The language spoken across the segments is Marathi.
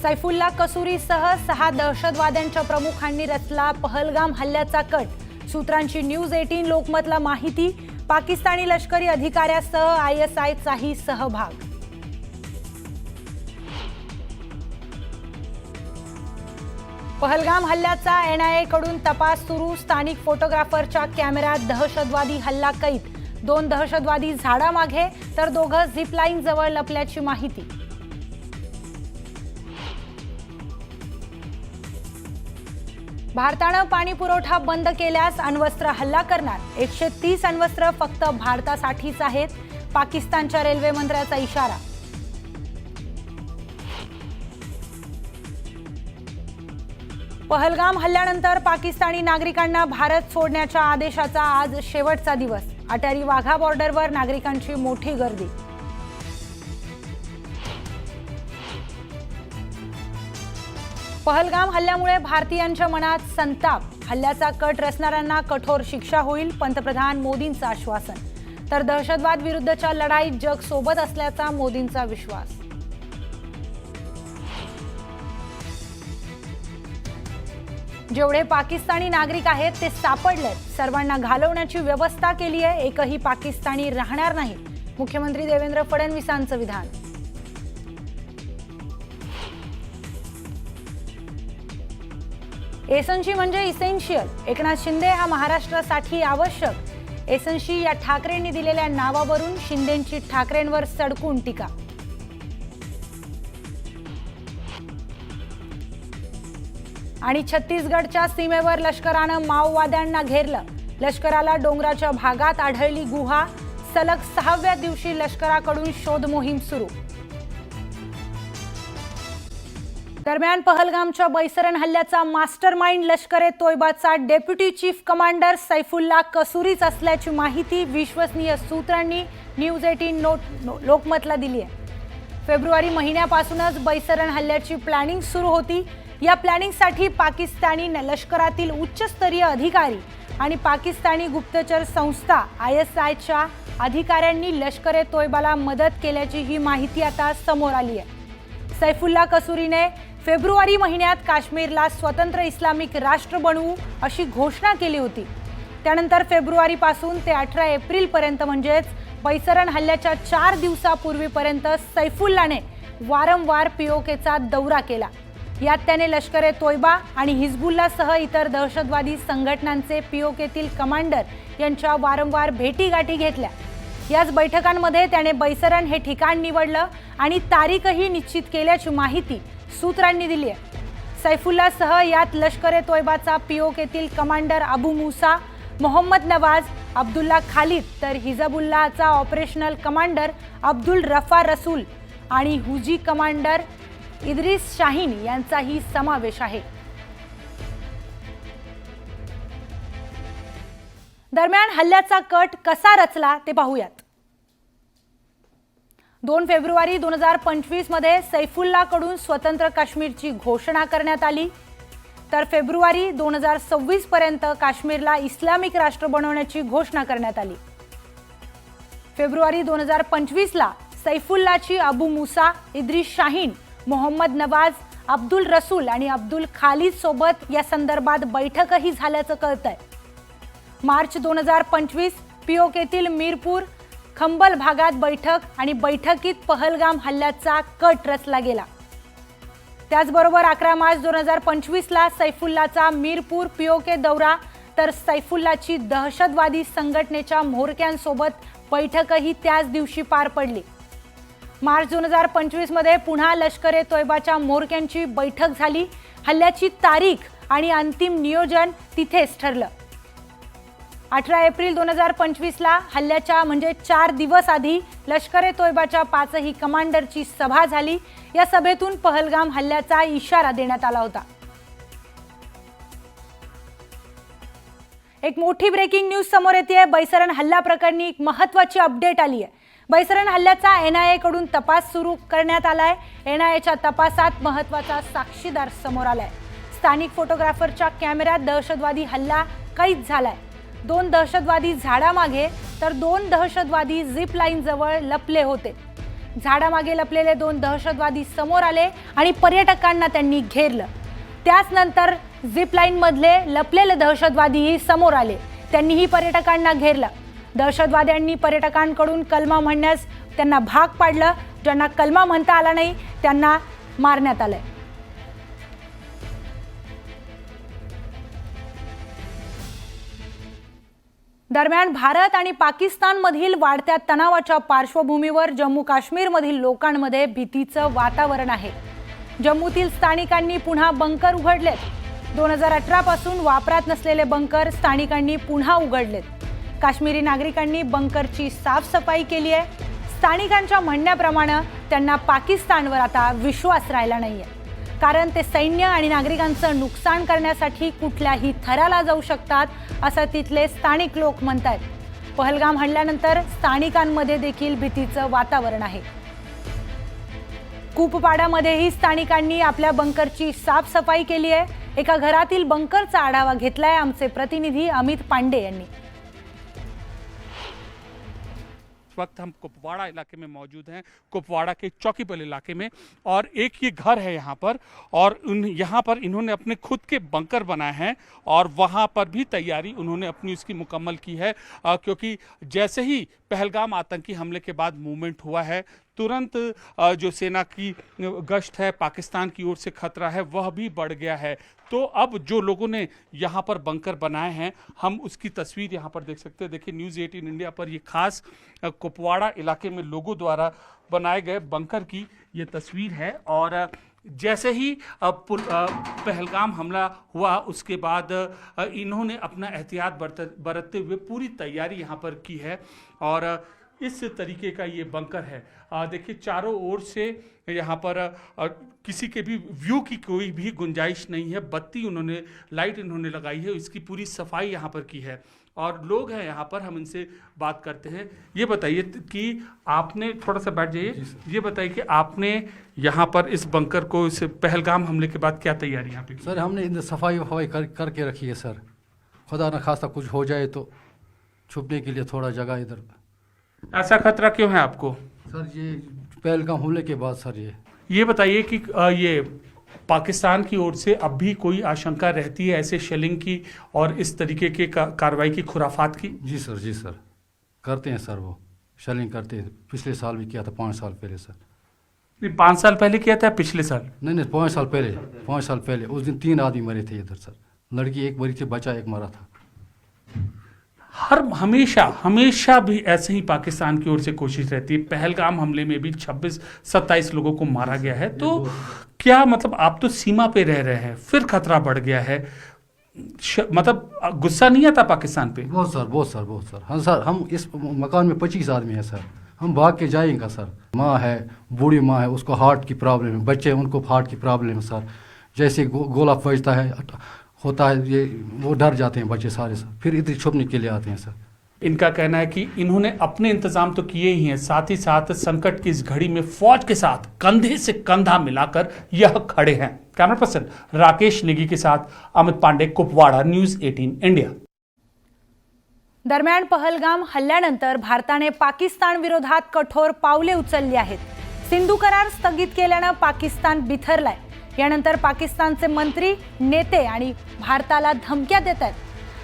सैफुल्ला कसूरीसह 6 दहशतवाद्यांच्या प्रमुखांनी रचला पहलगाम हल्ल्याचा कट। सूत्रांची न्यूज 18 लोकमतला माहिती। पाकिस्तानी लष्करी अधिकाऱ्यासह ISIचाही सहभाग। पहलगाम हल्ल्याचा NIA कडून तपास सुरू। स्थानिक फोटोग्राफरच्या कॅमेऱ्यात दहशतवादी हल्ला कैद। 2 दहशतवादी झाडामागे तर 2 झिपलाईन जवळ लपल्याची माहिती। भारतानं पाणी पुरवठा बंद केल्यास अण्वस्त्र हल्ला करणार। 130 अण्वस्त्र फक्त भारतासाठीच आहेत, पाकिस्तानच्या रेल्वे मंत्र्याचा इशारा। पहलगाम हल्ल्यानंतर पाकिस्तानी नागरिकांना भारत सोडण्याच्या आदेशाचा आज शेवटचा दिवस। अटारी वाघा बॉर्डरवर नागरिकांची मोठी गर्दी। पहलगाम हल्ल्यामुळे भारतीयांच्या मनात संताप। हल्ल्याचा कट रचणाऱ्यांना कठोर शिक्षा होईल, पंतप्रधान मोदींचं आश्वासन। तर दहशतवाद विरुद्धच्या लढाईत जग सोबत असल्याचा मोदींचा विश्वास। जेवढे पाकिस्तानी नागरिक आहेत ते सापडलेत, सर्वांना घालवण्याची व्यवस्था केली आहे, एकही पाकिस्तानी राहणार नाही, मुख्यमंत्री देवेंद्र फडणवीसांचं विधान। एसएनसी म्हणजे इसेन्शियल। एकनाथ शिंदे हा महाराष्ट्रासाठी आवश्यक। एसएनसी या ठाकरेंनी दिलेल्या नावावरून शिंदेंची ठाकरेंवर सडकून टीका। आणि छत्तीसगडच्या सीमेवर लष्करानं माओवाद्यांना घेरलं। लष्कराला डोंगराच्या भागात आढळली गुहा। सलग 6व्या दिवशी लष्कराकडून शोध मोहीम सुरू। दरम्यान पहलगामच्या बैसरण हल्ल्याचा मास्टरमाइंड लष्कर-ए-तोयबाचा डेप्युटी चीफ कमांडर सैफुल्ला कसूरीच असल्याची माहिती विश्वसनीय सूत्रांनी न्यूज 18 लोकमतला दिली आहे। फेब्रुवारी महिन्यापासूनच बैसरण हल्ल्याची प्लॅनिंग सुरू होती। या प्लॅनिंगसाठी पाकिस्तानी लष्करातील उच्चस्तरीय अधिकारी आणि पाकिस्तानी गुप्तचर संस्था ISIच्या अधिकाऱ्यांनी लष्कर-ए-तोयबाला मदत केल्याची ही माहिती आता समोर आली आहे। सैफुल्ला कसूरीने फेब्रुवारी महिन्यात काश्मीरला स्वतंत्र इस्लामिक राष्ट्र बनवू अशी घोषणा केली होती। त्यानंतर फेब्रुवारीपासून ते 18 एप्रिलपर्यंत म्हणजेच बैसरण हल्ल्याच्या 4 दिवसापूर्वीपर्यंत सैफुल्लाने वारंवार POKचा दौरा केला। यात त्याने लष्कर-ए-तोयबा आणि हिजबुल्लासह इतर दहशतवादी संघटनांचे POKतील कमांडर यांच्या वारंवार भेटीगाठी घेतल्या। याच बैठकांमध्ये त्याने बैसरण हे ठिकाण निवडलं आणि तारीखही निश्चित केल्याची माहिती सूत्रांनी दिली आहे। सैफुल्लासह यात लष्कर-ए-तोयबाचा POKतील कमांडर अबू मुसा, मोहम्मद नवाज, अब्दुल्ला खालिद तर हिजबुल्लाहचा ऑपरेशनल कमांडर अब्दुल रफा रसूल आणि हुजी कमांडर इद्रिस शाहीन यांचाही समावेश आहे। दरम्यान हल्ल्याचा कट कसा रचला ते पाहूयात। 2 फेब्रुवारी 2025 मध्ये सैफुल्लाकडून स्वतंत्र काश्मीरची घोषणा करण्यात आली। तर फेब्रुवारी 2026 पर्यंत काश्मीरला इस्लामिक राष्ट्र बनवण्याची घोषणा करण्यात आली। फेब्रुवारी 2025 ला सैफुल्लाची अबू मुसा, इद्रिस शाहीन, मोहम्मद नवाज, अब्दुल रसूल आणि अब्दुल खालिद सोबत या संदर्भात बैठकही झाल्याचं कळतंय। मार्च 2025 POKतील मीरपूर खंबल भागात बैठक आणि बैठकीत पहलगाम हल्ल्याचा कट रचला गेला। त्याचबरोबर 11 मार्च 2025 ला सैफुल्लाचा मीरपूर POK दौरा तर सैफुल्लाची दहशतवादी संघटनेच्या म्होरक्यांसोबत बैठकही त्याच दिवशी पार पडली। मार्च 2025 मध्ये पुन्हा लष्कर-ए-तोयबाच्या म्होरक्यांची बैठक झाली। हल्ल्याची तारीख आणि अंतिम नियोजन तिथेच ठरलं। 18 एप्रिल 2025 ला हल्ल्याच्या म्हणजे 4 दिवस आधी लष्कर-ए-तोयबाच्या 5ही कमांडरची सभा झाली। या सभेतून पहलगाम हल्ल्याचा इशारा देण्यात आला होता। एक मोठी ब्रेकिंग न्यूज समोर येते। बैसरण हल्ला प्रकरणी एक महत्त्वाची अपडेट आली आहे। बैसरण हल्ल्याचा NIA कडून तपास सुरू करण्यात आलाय। NIAच्या तपासात महत्त्वाचा साक्षीदार समोर आलाय। स्थानिक फोटोग्राफरच्या कॅमेऱ्यात दहशतवादी हल्ला कैद झालाय। 2 दहशतवादी झाडामागे तर 2 दहशतवादी झिप लाईन जवळ लपले होते। झाडामागे लपलेले 2 दहशतवादी समोर आले आणि पर्यटकांना त्यांनी घेरलं। त्याच नंतर झिप लाईन मधले लपलेले दहशतवादीही समोर आले, त्यांनीही पर्यटकांना घेरलं। दहशतवाद्यांनी पर्यटकांकडून कलमा म्हणण्यास त्यांना भाग पाडलं। ज्यांना कलमा म्हणता आला नाही त्यांना मारण्यात आलंय। दरम्यान भारत आणि पाकिस्तानमधील वाढत्या तणावाच्या पार्श्वभूमीवर जम्मू काश्मीरमधील लोकांमध्ये भीतीचं वातावरण आहे। जम्मूतील स्थानिकांनी पुन्हा बंकर उघडलेत। 2018 पासून वापरात नसलेले बंकर स्थानिकांनी पुन्हा उघडलेत। काश्मीरी नागरिकांनी बंकरची साफसफाई केली आहे। स्थानिकांच्या म्हणण्याप्रमाणे त्यांना पाकिस्तानवर आता विश्वास राहिला नाहीये, कारण ते सैन्य आणि नागरिकांचं नुकसान करण्यासाठी कुठल्याही थराला जाऊ शकतात असं तिथले स्थानिक लोक म्हणतात। पहलगाम हल्ल्यानंतर स्थानिकांमध्ये देखील भीतीचं वातावरण आहे। कुपवाडामध्येही स्थानिकांनी आपल्या बंकरची साफसफाई केली आहे। एका घरातील बंकरचा आढावा घेतलाय आमचे प्रतिनिधी अमित पांडे यांनी। वक्त हम कुपवाड़ा इलाके में मौजूद हैं, कुपवाड़ा के चौकीपल इलाके में, और एक ये घर है यहाँ पर, और यहाँ पर इन्होंने अपने खुद के बंकर बनाए हैं और वहाँ पर भी तैयारी उन्होंने अपनी उसकी मुकम्मल की है, क्योंकि जैसे ही पहलगाम आतंकी हमले के बाद मूवमेंट हुआ है तुरंत जो सेना की गश्त है, पाकिस्तान की ओर से खतरा है वह भी बढ़ गया है। तो अब जो लोगों ने यहाँ पर बंकर बनाए हैं हम उसकी तस्वीर यहाँ पर देख सकते हैं। देखिए न्यूज़ 18 इंडिया पर ये खास कुपवाड़ा इलाके में लोगों द्वारा बनाए गए बंकर की ये तस्वीर है। और जैसे ही पहलगाम हमला हुआ उसके बाद इन्होंने अपना एहतियात बरतते हुए पूरी तैयारी यहाँ पर की है और इस तरीके का ये बंकर है। देखिए चारों ओर से यहाँ पर किसी के भी व्यू की कोई भी गुंजाइश नहीं है। बत्ती उन्होंने लाइट इन्होंने लगाई है, इसकी पूरी सफाई यहाँ पर की है और लोग हैं यहाँ पर, हम इनसे बात करते हैं। ये बताइए कि आपने, थोड़ा सा बैठ जाइए, ये बताइए कि आपने यहाँ पर इस बंकर को इस पहलगाम हमले के बाद क्या तैयारी यहाँ पे? सर हमने इधर सफाई वफाई करके रखी है सर, खुदा न खास्ता कुछ हो जाए तो छुपने के लिए थोड़ा जगह इधर। ऐसा खतरा क्यों है आपको? सर ये पहलगाम हमले के बाद सर ये बताइए कि ये पाकिस्तान की ओर से अब भी कोई आशंका रहती है ऐसे शेलिंग की और इस तरीके के कार्रवाई की, खुराफात की? जी सर करते हैं सर, वो शेलिंग करते हैं। पिछले साल भी किया था, 5 साल पहले सर। नहीं 5 साल पहले किया था, पिछले साल? नहीं 5 साल पहले, 5 साल पहले। उस दिन 3 आदमी मरे थे इधर सर, लड़की एक मरी थी, बच्चा एक मरा था। हमेशा भी ऐसे ही पाकिस्तान की ओर से कोशिश रहती है। पहलगाम हमले में भी 26-27 लोगों को मारा गया है। तो क्या मतलब आप तो सीमा पे रह रहे हैं, फिर खतरा बढ़ गया है, मतलब गुस्सा नहीं आता पाकिस्तान पे? बहुत सर। हाँ सर, हम इस मकान में 25 आदमी है सर, हम भाग के जाएंगे सर। माँ है, बूढ़ी माँ है, उसको हार्ट की प्रॉब्लम है, बच्चे उनको हार्ट की प्रॉब्लम है सर। जैसे गोला फजता है होता है ये, वो डर जाते हैं बच्चे सारे सर, फिर इधर छुपने के लिए आते हैं सर। इनका कहना है कि इन्होंने अपने इंतजाम तो किए ही हैं, साथ ही साथ संकट की इस घड़ी में फौज के साथ कंधे से कंधा मिलाकर यह खड़े हैं। कैमरा पर्सन राकेश नेगी के साथ अमित पांडे, कुपवाड़ा, न्यूज़ 18 इंडिया। दरम्यान पहलगाम हल्ल्यानंतर भारताने पाकिस्तान विरोधात कठोर पावले उचलली आहेत। सिंधू करार स्थगित केल्यानं पाकिस्तान बिथरलाय। यानंतर पाकिस्तानचे मंत्री, नेते आणि भारताला धमक्या देत आहेत।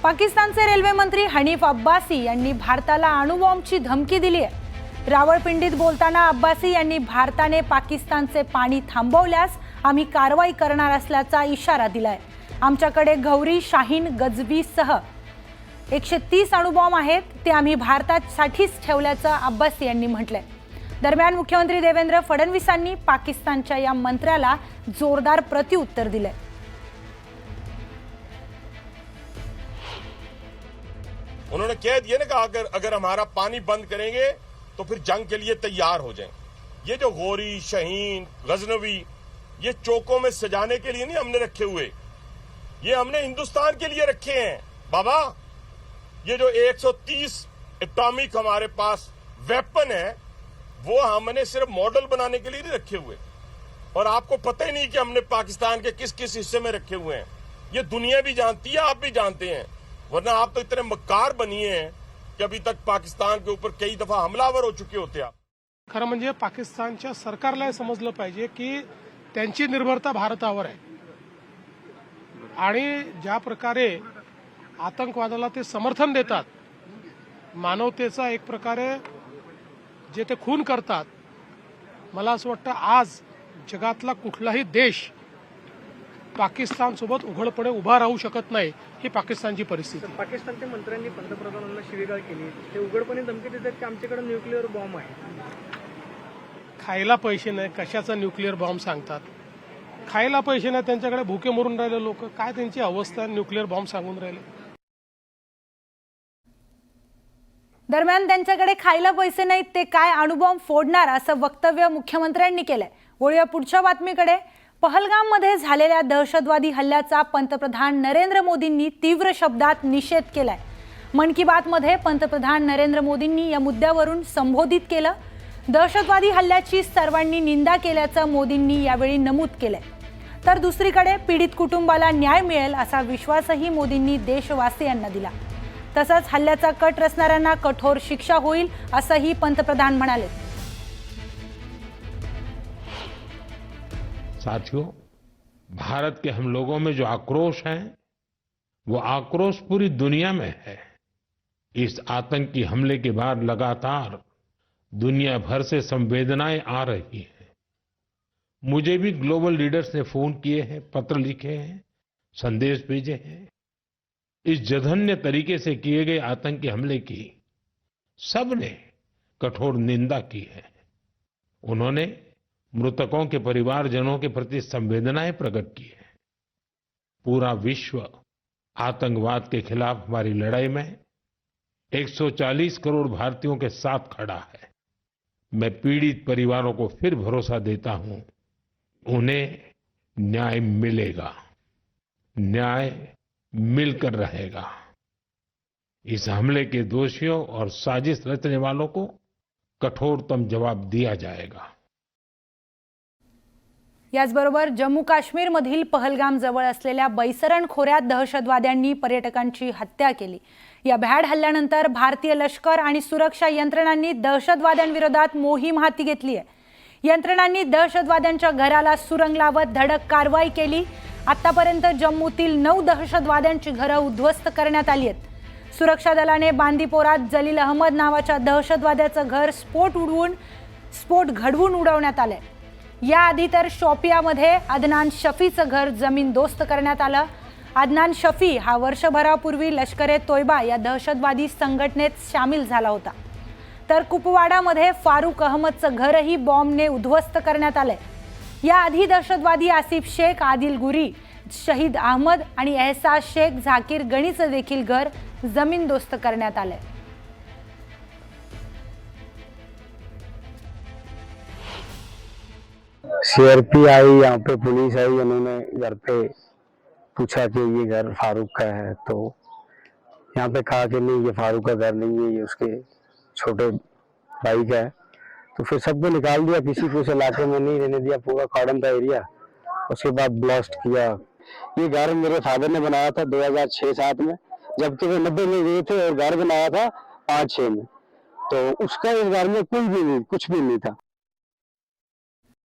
पाकिस्तानचे रेल्वे मंत्री हनीफ अब्बासी यांनी भारताला अणुबॉम्बची धमकी दिली आहे। रावळपिंडीत बोलताना अब्बासी यांनी भारताने पाकिस्तानचे पाणी थांबवल्यास आम्ही कारवाई करणार असल्याचा इशारा दिलाय। आमच्याकडे गौरी, शाहीन, गजबीसह 130 अणुबॉम्ब आहेत, ते आम्ही भारतासाठीच ठेवल्याचं अब्बासी यांनी म्हटलंय। दरम्यान मुख्यमंत्री देवेंद्र फडणवीसांनी पाकिस्तानच्या या मंत्र्याला जोरदार प्रत्युत्तर दिलंय। उन्होंने कह दिया ना कि अगर हमारा पानी बंद करेंगे तो फिर जंग के लिए तैयार हो जाएं। ये जो गौरी, शाहीन, गजनवी, ये चौकों में सजाने के लिए नहीं हमने रखे हुए, ये हमने हिंदुस्तान के लिए रखे हैं बाबा। ये जो 130 एटॉमिक हमारे पास वेपन है वो हमने सिर्फ मॉडल बनाने के लिए नहीं रखे हुए, और आपको पता ही नहीं कि हमने पाकिस्तान के किस किस हिस्से में रखे हुए हैं। ये दुनिया भी जानती है, आप भी जानते हैं, वरना आप तो इतने मक्कार बनिए हैं कि अभी तक पाकिस्तान के ऊपर कई दफा हमलावर हो चुके होते आप। खरं म्हणजे पाकिस्तानच्या सरकारला हे समजलं पाहिजे की त्यांची निर्भरता भारतावर आहे आणि ज्या प्रकारे आतंकवादाला ते समर्थन देतात, मानवतेचा एक प्रकारे जे ते खून करतात, मला असं वाटतं आज जगातला कुठलाही देश पाकिस्तान सोबत उघडपणे उभा राहू शकत नाही. ही पाकिस्तानची परिस्थिती. पाकिस्तानच्या मंत्र्यांनी पंतप्रधानांना शिवीगाळ केली, ते उघडपणे धमकी देतात की आमच्याकडे न्यूक्लिअर बॉम्ब आहे. खायला पैसे नाही, कशाचा न्यूक्लिअर बॉम्ब सांगतात. खायला पैसे नाही, त्यांच्याकडे भुके मरून राहिले लोक. काय त्यांची अवस्था, न्यूक्लिअर बॉम्ब सांगून राहिले. दरम्यान त्यांच्याकडे खायला पैसे नाहीत, ते काय अणुबॉम्ब फोडणार असं वक्तव्य मुख्यमंत्र्यांनी केलंय. वळूया पुढच्या बातमीकडे. पहलगाममध्ये झालेल्या दहशतवादी हल्ल्याचा पंतप्रधान नरेंद्र मोदींनी तीव्र शब्दात निषेध केलाय. मन की बातमध्ये पंतप्रधान नरेंद्र मोदींनी या मुद्द्यावरून संबोधित केलं. दहशतवादी हल्ल्याची सर्वांनी निंदा केल्याचं मोदींनी यावेळी नमूद केलंय. तर दुसरीकडे पीडित कुटुंबाला न्याय मिळेल असा विश्वासही मोदींनी देशवासियांना दिला. तसंच हल्ल्याचा कट रचणाऱ्यांना कठोर शिक्षा होईल असंही पंतप्रधान म्हणाले. साथियों, भारत के हम लोगों में जो आक्रोश है वो आक्रोश पूरी दुनिया में है. इस आतंकी हमले के बाद लगातार दुनिया भर से संवेदनाएं आ रही हैं. मुझे भी ग्लोबल लीडर्स ने फोन किए हैं, पत्र लिखे हैं, संदेश भेजे हैं. इस जघन्य तरीके से किए गए आतंकी हमले की सबने कठोर निंदा की है. उन्होंने मृतकों के परिवारजनों के प्रति संवेदनाएं प्रकट की है. पूरा विश्व आतंकवाद के खिलाफ हमारी लड़ाई में 140 करोड़ भारतीयों के साथ खड़ा है. मैं पीड़ित परिवारों को फिर भरोसा देता हूं, उन्हें न्याय मिलेगा, न्याय मिलकर रहेगा. इस हमले के दोषियों और साजिश रचने वालों को कठोरतम जवाब दिया जाएगा. याचबरोबर जम्मू काश्मीरमधील पहलगाम जवळ असलेल्या बैसरण खोऱ्यात दहशतवाद्यांनी पर्यटकांची हत्या केली. या भ्याड हल्ल्यानंतर भारतीय लष्कर आणि सुरक्षा यंत्रणांनी दहशतवाद्यांविरोधात मोहीम हाती घेतली आहे. यंत्रणांनी दहशतवाद्यांच्या घराला सुरंग लावत धडक कारवाई केली. आतापर्यंत जम्मूतील 9 दहशतवाद्यांची घरं उद्ध्वस्त करण्यात आली आहेत. सुरक्षा दलाने बांदीपोरात जलील अहमद नावाच्या दहशतवाद्याचं घर स्फोट घडवून उडवण्यात आलंय. याआधी तर शोपियामध्ये अदनान शफीचं घर जमीनदोस्त करण्यात आलं. अदनान शफी हा वर्षभरापूर्वी लष्कर-ए-तोयबा या दहशतवादी संघटनेत सामील झाला होता. तर कुपवाडामध्ये फारूक अहमदचं घरही बॉम्बने उद्ध्वस्त करण्यात आलंय. याआधी दहशतवादी आसिफ शेख, आदिल गुरी, शहीद अहमद आणि एहसास शेख झाकीर गणीचं देखील घर जमीनदोस्त करण्यात आलंय. सीआरपी आई, यहाँ पे पुलिस आई, उन्होंने घर पे पूछा कि ये घर फारूक का है, तो यहाँ पे कहा कि नहीं, ये फारूक का घर नहीं है, ये उसके छोटे भाई का है. तो फिर सबको निकाल दिया, किसी को उस इलाके में नहीं रहने दिया, पूरा कॉर्डन था एरिया. उसके बाद ब्लास्ट किया. ये घर मेरे फादर ने बनाया था 2006-07 में, जबकि वो 90 में गए थे, और घर बनाया था 5-6 में. तो उसका इस घर में कोई भी नहीं, कुछ भी नहीं था.